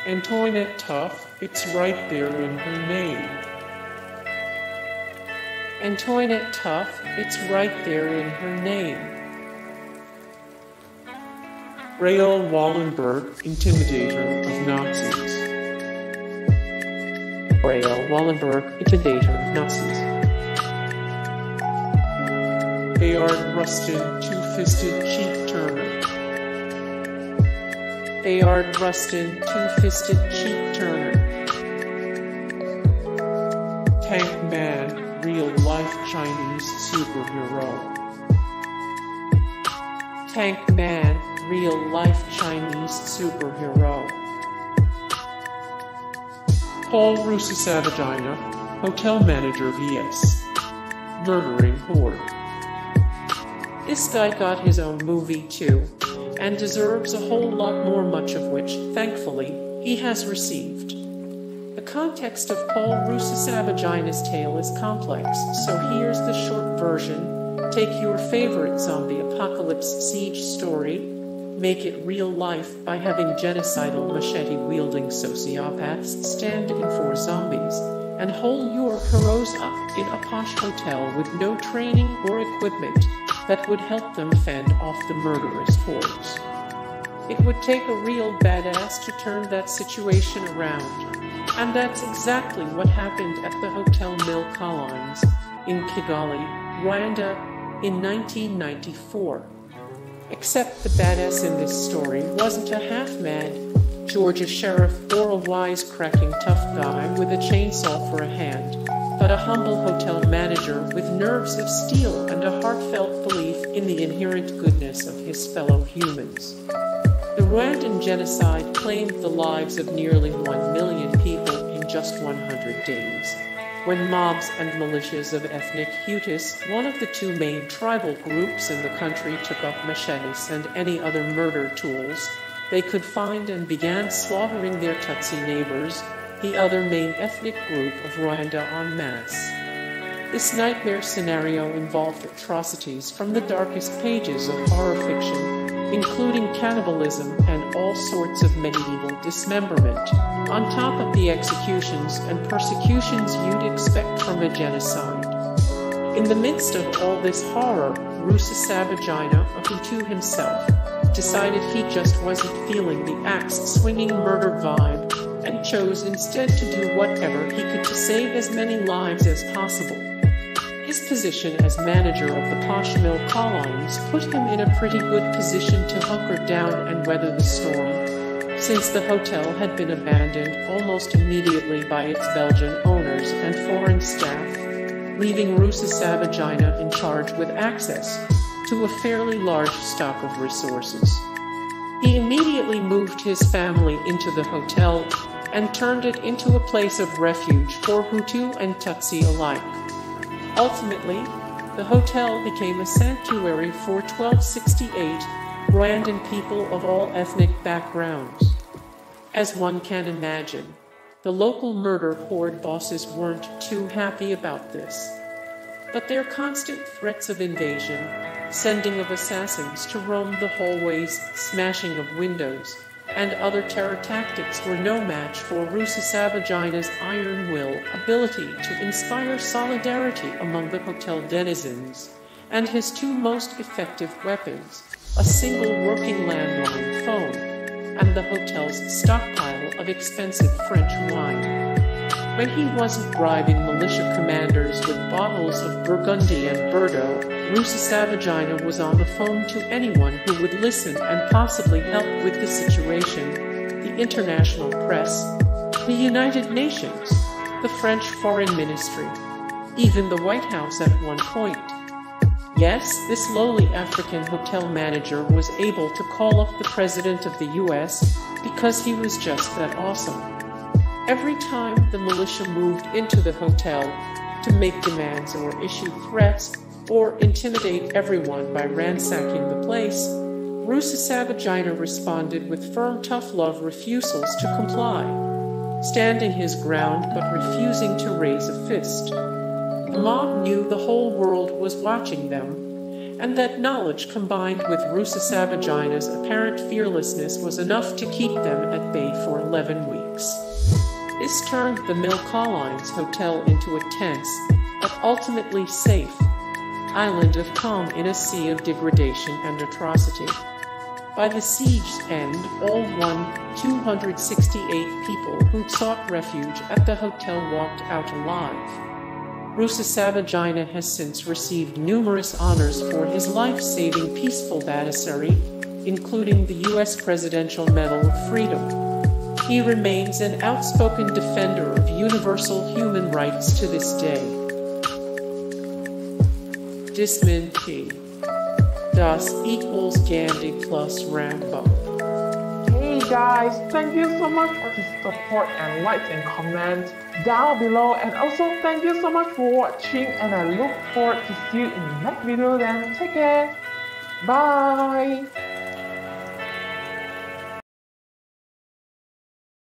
Antoinette Tuff, it's right there in her name. Antoinette Tuff, it's right there in her name. Raoul Wallenberg, Intimidator of Nazis. Raoul Wallenberg, Intimidator of Nazis. Bayard, Rustin, two-fisted cheek turner. Bayard, Rustin, two-fisted cheek turner. Tank Man, real-life Chinese superhero. Tank Man, real-life Chinese superhero. Paul Rusesabagina, hotel manager vs. murdering Horde. This guy got his own movie too, and deserves a whole lot more, much of which, thankfully, he has received. The context of Paul Rusesabagina's tale is complex, so here's the short version. Take your favorite zombie apocalypse siege story, make it real life by having genocidal machete-wielding sociopaths stand in for zombies, and hole your heroes up in a posh hotel with no training or equipment that would help them fend off the murderous hordes. It would take a real badass to turn that situation around, and that's exactly what happened at the Hotel Mille Collines in Kigali, Rwanda, in 1994. Except the badass in this story wasn't a half-mad Georgia sheriff or a wisecracking tough guy with a chainsaw for a hand, but a humble hotel manager with nerves of steel and a heartfelt belief in the inherent goodness of his fellow humans. The Rwandan genocide claimed the lives of nearly 1 million people in just 100 days. When mobs and militias of ethnic Hutus, one of the two main tribal groups in the country, took up machetes and any other murder tools they could find and began slaughtering their Tutsi neighbors, the other main ethnic group of Rwanda en masse. This nightmare scenario involved atrocities from the darkest pages of horror fiction, including cannibalism and all sorts of medieval dismemberment, on top of the executions and persecutions you'd expect from a genocide. In the midst of all this horror, Rusesabagina, a Hutu himself, decided he just wasn't feeling the axe-swinging murder vibe, and chose instead to do whatever he could to save as many lives as possible. His position as manager of the posh Mille Collines put him in a pretty good position to hunker down and weather the storm, since the hotel had been abandoned almost immediately by its Belgian owners and foreign staff, leaving Rusesabagina in charge with access to a fairly large stock of resources. He immediately moved his family into the hotel and turned it into a place of refuge for Hutu and Tutsi alike. Ultimately, the hotel became a sanctuary for 1268 Rwandan people of all ethnic backgrounds. As one can imagine, the local murder horde bosses weren't too happy about this. But their constant threats of invasion, sending of assassins to roam the hallways, smashing of windows, and other terror tactics were no match for Rusesabagina's iron will, ability to inspire solidarity among the hotel denizens, and his two most effective weapons, a single working landline phone, and the hotel's stockpile of expensive French wine. When he wasn't bribing militia commanders with bottles of Burgundy and Bordeaux, Rusesabagina was on the phone to anyone who would listen and possibly help with the situation: the international press, the United Nations, the French Foreign Ministry, even the White House at one point. Yes, this lowly African hotel manager was able to call up the President of the US because he was just that awesome. Every time the militia moved into the hotel to make demands or issue threats or intimidate everyone by ransacking the place, Rusesabagina responded with firm tough love refusals to comply, standing his ground but refusing to raise a fist. The mob knew the whole world was watching them, and that knowledge combined with Rusesabagina's apparent fearlessness was enough to keep them at bay for 11 weeks. politics. This turned the Mill Collines Hotel into a tense, but ultimately safe, island of calm in a sea of degradation and atrocity. By the siege's end, all 268 people who'd sought refuge at the hotel walked out alive. Rusesabagina has since received numerous honors for his life-saving peaceful battery, including the U.S. Presidential Medal of Freedom. He remains an outspoken defender of universal human rights to this day. Desmond P. Das equals Gandhi plus Rambo. Hey guys, thank you so much for the support and likes and comments down below, and also thank you so much for watching, and I look forward to see you in the next video. Then take care, bye.